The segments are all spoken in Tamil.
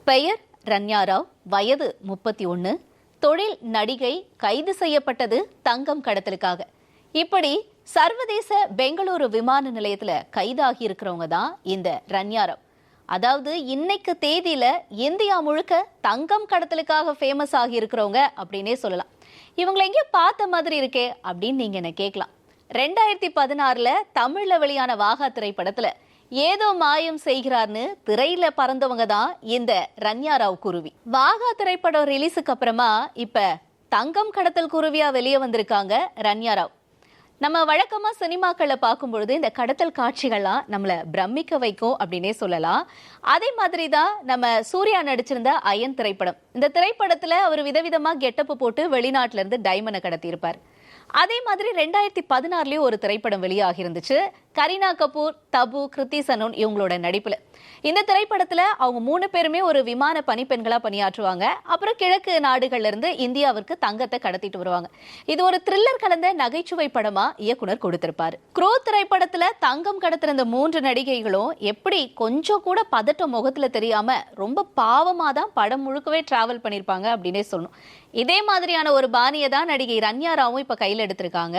பெயர் ரன்யா ராவ், வயது 31, தொழில் நடிகை, கைது செய்யப்பட்டது தங்கம் கடத்தலுக்காக. இப்படி சர்வதேச பெங்களூரு விமான நிலையத்துல கைதாகி இருக்கிறவங்க தான் இந்த ரன்யா ராவ். அதாவது இன்னைக்கு தேதியில இந்தியா முழுக்க தங்கம் கடத்தலுக்காக ஃபேமஸ் ஆகி இருக்கிறவங்க அப்படின்னே சொல்லலாம். இவங்களை எங்கேயோ பார்த்த மாதிரி இருக்கே அப்படின்னு நீங்க என்ன கேட்கலாம். 2016 தமிழ்ல வெளியான வாகா திரைப்படத்துல ஏதோ மாயம் செய்கிறார்னு திரையில பறந்தவங்க தான் இந்த ரன்யா ராவ் குருவி. வாகா திரைப்படம் ரிலீஸுக்கு அப்புறமா இப்ப தங்கம் கடத்தல் குருவியா வெளியே வந்திருக்காங்க ரன்யா ராவ். நம்ம வழக்கமா சினிமாக்களை பார்க்கும் பொழுது இந்த கடத்தல் காட்சிகள்லாம் நம்மள பிரமிக்க வைக்கும் அப்படின்னே சொல்லலாம். அதே மாதிரி தான் நம்ம சூர்யா நடிச்சிருந்த அயன் திரைப்படம். இந்த திரைப்படத்துல அவர் விதவிதமா கெட்டப்பு போட்டு வெளிநாட்டுல இருந்து டைமண்டை கடத்தி இருப்பார். அதே மாதிரி 2016 ஒரு திரைப்படம் வெளியாகி இருந்துச்சு. கரீனா கபூர், தபு, கிருத்தி சனோன் இவங்களோட நடிப்புல. இந்த திரைப்படத்துல அவங்க 3 பேருமே ஒரு விமான பணிப்பெண்களா பணியாற்றுவாங்க. அப்புறம் கிழக்கு நாடுகள்ல இருந்து இந்தியாவிற்கு தங்கத்தை கடத்திட்டு வருவாங்க. இது ஒரு த்ரில்லர் கலந்த நகைச்சுவை படமா இயக்குனர் கொடுத்திருப்பாரு. க்ரோ திரைப்படத்துல தங்கம் கடத்துற இந்த 3 நடிகைகளும் எப்படி கொஞ்சம் கூட பதட்டம் முகத்துல தெரியாம ரொம்ப பாவமா தான் படம் முழுக்கவே டிராவல் பண்ணிருப்பாங்க அப்படின்னே சொல்லணும். இதே மாதிரியான ஒரு பாணியை தான் நடிகை ரன்யா ராவும் இப்ப கையில் எடுத்திருக்காங்க.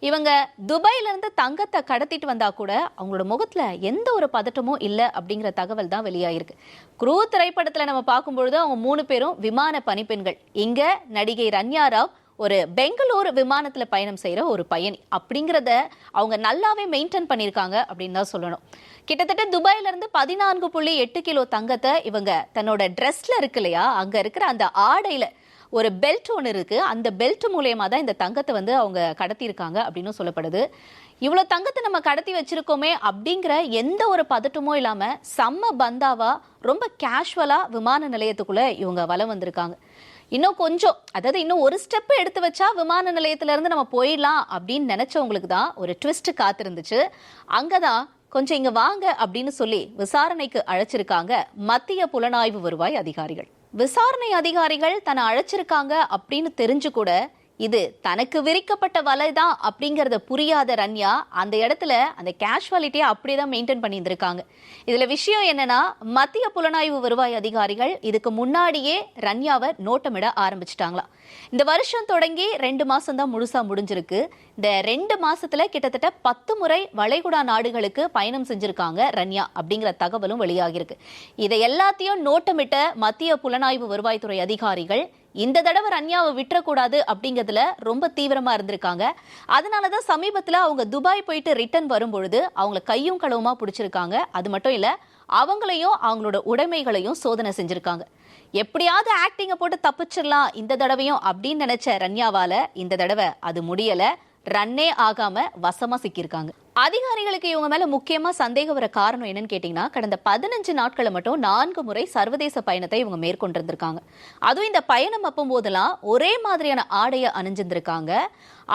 இவங்க துபாயில இருந்து தங்கத்தை கடத்திட்டு வந்தா கூட அவங்களோட முகத்துல எந்த ஒரு பதட்டமும் இல்லை அப்படிங்கிற தகவல் தான் வெளியாயிருக்கு. க்ரூ திரைப்படத்துல நம்ம பார்க்கும்பொழுது அவங்க 3 பேரும் விமான பணிப்பெண்கள். இங்க நடிகை ரன்யா ராவ் ஒரு பெங்களூரு விமானத்துல பயணம் செய்யற ஒரு பயணி அப்படிங்கிறத அவங்க நல்லாவே மெயின்டைன் பண்ணியிருக்காங்க அப்படின்னு தான் சொல்லணும். கிட்டத்தட்ட துபாயில இருந்து 14.8 கிலோ தங்கத்தை இவங்க தன்னோட ட்ரெஸ்ல இருக்கு இல்லையா, அங்க இருக்கிற அந்த ஆடையில ஒரு பெல்ட் ஒன்று இருக்கு. அந்த பெல்ட் மூலயமா தான் இந்த தங்கத்தை அவங்க கடத்தியிருக்காங்க அப்படின்னு சொல்லப்படுது. இவ்வளவு தங்கத்தை நம்ம கடத்தி வச்சிருக்கோமே அப்படிங்கிற எந்த ஒரு பதட்டமும் இல்லாம செம்ம பந்தாவா ரொம்ப கேஷுவலா விமான நிலையத்துக்குள்ள இவங்க வலம் வந்திருக்காங்க. இன்னும் கொஞ்சம், அதாவது இன்னும் ஒரு ஸ்டெப் எடுத்து வச்சா விமான நிலையத்துல இருந்து நம்ம போயிடலாம் அப்படின்னு நினைச்சவங்களுக்கு தான் ஒரு ட்விஸ்ட் காத்திருந்துச்சு. அங்கதான் கொஞ்சம் இங்க வாங்க அப்படின்னு சொல்லி விசாரணைக்கு அழைச்சிருக்காங்க மத்திய புலனாய்வு வருவாய் அதிகாரிகள். விசாரணை அதிகாரிகள் தன்னை அழைச்சிருக்காங்க அப்படின்னு தெரிஞ்சு கூட இது தனக்கு விரிக்கப்பட்ட வலைதான் அப்படிங்கறத புரியாத ரன்யா அந்த இடத்துல அந்த கேஷுவாலிட்டியை அப்படியேதான் மெயின்டைன் பண்ணி இருந்திருக்காங்க. இதுல விஷயம் என்னன்னா, மத்திய புலனாய்வு வருவாய் அதிகாரிகள் இதுக்கு முன்னாடியே ரன்யாவை நோட்டமிட ஆரம்பிச்சிட்டாங்களாம். இந்த வருஷம் தொடங்கி 2 மாசம் தான் முழுசா முடிஞ்சிருக்கு. இந்த 2 மாசத்துல கிட்டத்தட்ட 10 முறை வளைகுடா நாடுகளுக்கு பயணம் செஞ்சிருக்காங்க ரன்யா அப்படிங்கிற தகவலும் வெளியாகிருக்கு. இதை எல்லாத்தையும் நோட்டமிட்ட மத்திய புலனாய்வு வருவாய்த்துறை அதிகாரிகள் இந்த தடவை ரன்யாவை விட்டுறக்கூடாது அப்படிங்கிறதுல ரொம்ப தீவிரமா இருந்திருக்காங்க. அதனாலதான் சமீபத்துல அவங்க துபாய் போயிட்டு ரிட்டர்ன் வரும்பொழுது அவங்கள கையும் களவுமா பிடிச்சிருக்காங்க. அது மட்டும் இல்ல, அவங்களையும் அவங்களோட உடைமைகளையும் சோதனை செஞ்சிருக்காங்க. எப்படியாவது ஆக்டிங்க போட்டு தப்பிச்சிடலாம் இந்த தடவையும் அப்படின்னு நினைச்ச ரன்யாவால இந்த தடவை அது முடியல. ரன்னே ஆகாம வசமா சிக்கியிருக்காங்க. அதிகாரிகளுக்கு இவங்க மேல முக்கியமா சந்தேகம் வர காரணம் என்னன்னு கேட்டீங்கன்னா, கடந்த 15 நாட்களை மட்டும் 4 முறை சர்வதேச பயணத்தை இவங்க மேற்கொண்டிருந்திருக்காங்க. அதுவும் இந்த பயணம் அப்பம் போதெல்லாம் ஒரே மாதிரியான ஆடையை அணிஞ்சிருந்திருக்காங்க.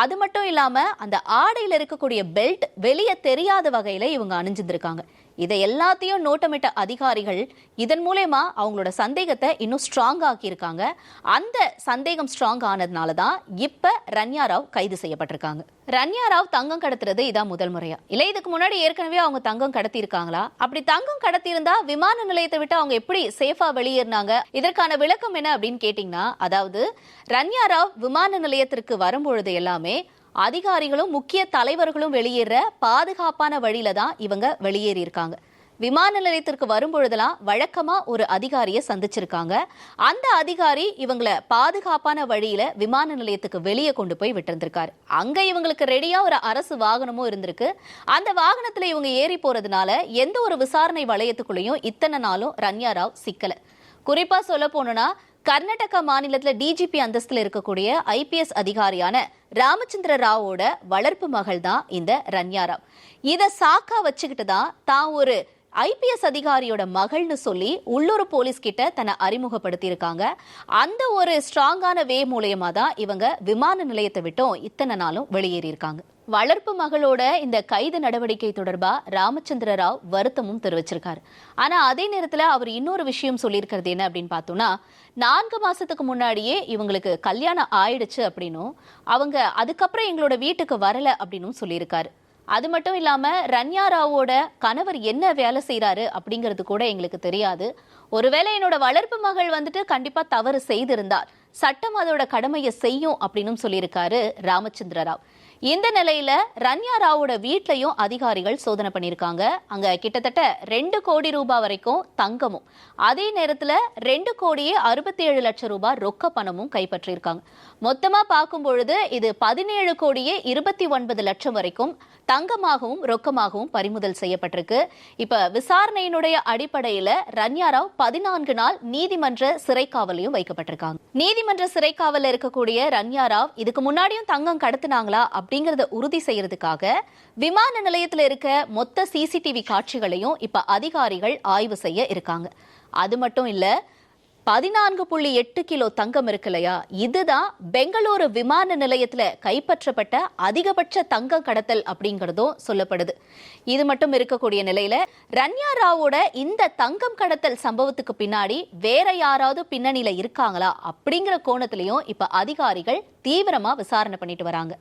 அது மட்டும் இல்லாம அந்த ஆடையில இருக்கக்கூடிய பெல்ட் வெளியே தெரியாத வகையில இவங்க அணிஞ்சிருந்திருக்காங்க. இதை எல்லாத்தையும் நோட்டமிட்ட அதிகாரிகள் இதன் மூலமா அவங்களோட சந்தேகத்தை இன்னும் ஸ்ட்ராங் ஆக்கியிருக்காங்க. அந்த சந்தேகம் ஸ்ட்ராங் ஆனதுனாலதான் இப்ப ரன்யா ராவ் கைது செய்யப்பட்டிருக்காங்க. ரன்யா ராவ் தங்கம் கடத்துறது இதான் முதல் முறையா இல்ல, இதுக்கு முன்னாடி ஏற்கனவே அவங்க தங்கம் கடத்தி இருக்காங்களா? அப்படி தங்கம் கடத்தி இருந்தா விமான நிலையத்தை விட்டு அவங்க எப்படி சேஃபா வெளியேறினாங்க? இதற்கான விளக்கம் என்ன அப்படின்னு கேட்டீங்கன்னா, அதாவது ரன்யா ராவ் விமான நிலையத்திற்கு வரும்பொழுது எல்லாமே அதிகாரிகளும் முக்கிய தலைவர்களும் வெளியேற பாதுகாப்பான வழியில தான் இவங்க வெளியேறி இருக்காங்க. விமான நிலையத்திற்கு வரும்பொழுதெல்லாம் வழக்கமா ஒரு அதிகாரியை சந்திச்சிருக்காங்க. அந்த அதிகாரி இவங்களை பாதுகாப்பான வழியில விமான நிலையத்துக்கு வெளியே கொண்டு போய் விட்டிருந்திருக்காரு. அங்க இவங்களுக்கு ரெடியா ஒரு அரசு வாகனமும் இருந்திருக்கு. அந்த வாகனத்துல இவங்க ஏறி போறதுனால எந்த ஒரு விசாரணை வளையத்துக்குள்ளேயும் இத்தனை நாளும் ரன்யா ராவ் சிக்கல. குறிப்பா சொல்ல போனோம்னா, கர்நாடகா மாநிலத்துல டிஜிபி அந்தஸ்துல இருக்கக்கூடிய IPS அதிகாரியான ராமச்சந்திர ராவோட வளர்ப்பு மகள் தான் இந்த ரன்யா ராவ். இத சாக்கா வச்சுக்கிட்டு தான் ஒரு IPS அதிகாரியோட மகள்னு சொல்லி உள்ளூர் போலீஸ் கிட்ட தன்னை அறிமுகப்படுத்தி இருக்காங்க. அந்த ஒரு ஸ்ட்ராங்கான வே மூலயமா தான் இவங்க விமான நிலையத்தை விட்டும் இத்தனை நாளும் வெளியேறி இருக்காங்க. வளர்ப்பு மகளோட இந்த கைது நடவடிக்கை தொடர்பா ராமச்சந்திர ராவ் வருத்தமும் தெரிவிச்சிருக்காரு. ஆனா அதே நேரத்துல அவர் இன்னொரு விஷயம் சொல்லியிருக்கிறது என்ன அப்படின்னு பார்த்தோம்னா, 4 மாசத்துக்கு முன்னாடியே இவங்களுக்கு கல்யாணம் ஆயிடுச்சு அப்படின்னும் அவங்க அதுக்கப்புறம் எங்களோட வீட்டுக்கு வரல அப்படின்னும் சொல்லியிருக்காரு. அது மட்டும் இல்லாம ரன்யா ராவோட கணவர் என்ன வேலை செய்யறாரு அப்படிங்கிறது கூட எங்களுக்கு தெரியாது. ஒருவேளை என்னோட வளர்ப்பு மகள் வந்துட்டு கண்டிப்பா தவறு செய்திருந்தால் சட்டம் அதோட கடமையை செய்யும் அப்படின்னு சொல்லியிருக்காரு ராமச்சந்திர ராவ். இந்த நிலையில ரன்யா ராவோட வீட்லயும் அதிகாரிகள் சோதனை பண்ணிருக்காங்க. அங்க கிட்டத்தட்ட 2 கோடி ரூபாய் வரைக்கும் தங்கமும், அதே நேரத்துல 2 கோடியே 67 லட்சம் ரூபாய் ரொக்க பணமும் கைப்பற்றியிருக்காங்க. மொத்தமா பார்க்கும் பொழுது இது 17 கோடியே 29 லட்சம் வரைக்கும் தங்கமாகவும் ரொக்கமாகவும் பறிமுதல் செய்யப்பட்டிருக்கு. இப்ப விசாரணையினுடைய அடிப்படையில ரன்யா ராவ் 14 நாள் நீதிமன்ற சிறைக்காவலையும் வைக்கப்பட்டிருக்காங்க. நீதிமன்ற சிறைக்காவல இருக்கக்கூடிய ரன்யா ராவ் இதுக்கு முன்னாடியும் தங்கம் கடத்தினாங்களா அப்படிங்கறத உறுதி செய்யறதுக்காக விமான நிலையத்தில் இருக்க மொத்த சிசிடிவி காட்சிகளையும் இப்ப அதிகாரிகள் ஆய்வு செய்ய இருக்காங்க. அது மட்டும் இல்ல, 14.8 கிலோ தங்கம் இருக்கு இல்லையா, இதுதான் பெங்களூரு விமான நிலையத்துல கைப்பற்றப்பட்ட அதிகபட்ச தங்க கடத்தல் அப்படிங்கறதும் சொல்லப்படுது. இது மட்டும் இருக்கக்கூடிய நிலையில ரன்யா ராவோட இந்த தங்கம் கடத்தல் சம்பவத்துக்கு பின்னாடி வேற யாராவது பின்னணியில இருக்காங்களா அப்படிங்கிற கோணத்திலையும் இப்ப அதிகாரிகள் தீவிரமா விசாரணை பண்ணிட்டு வராங்க.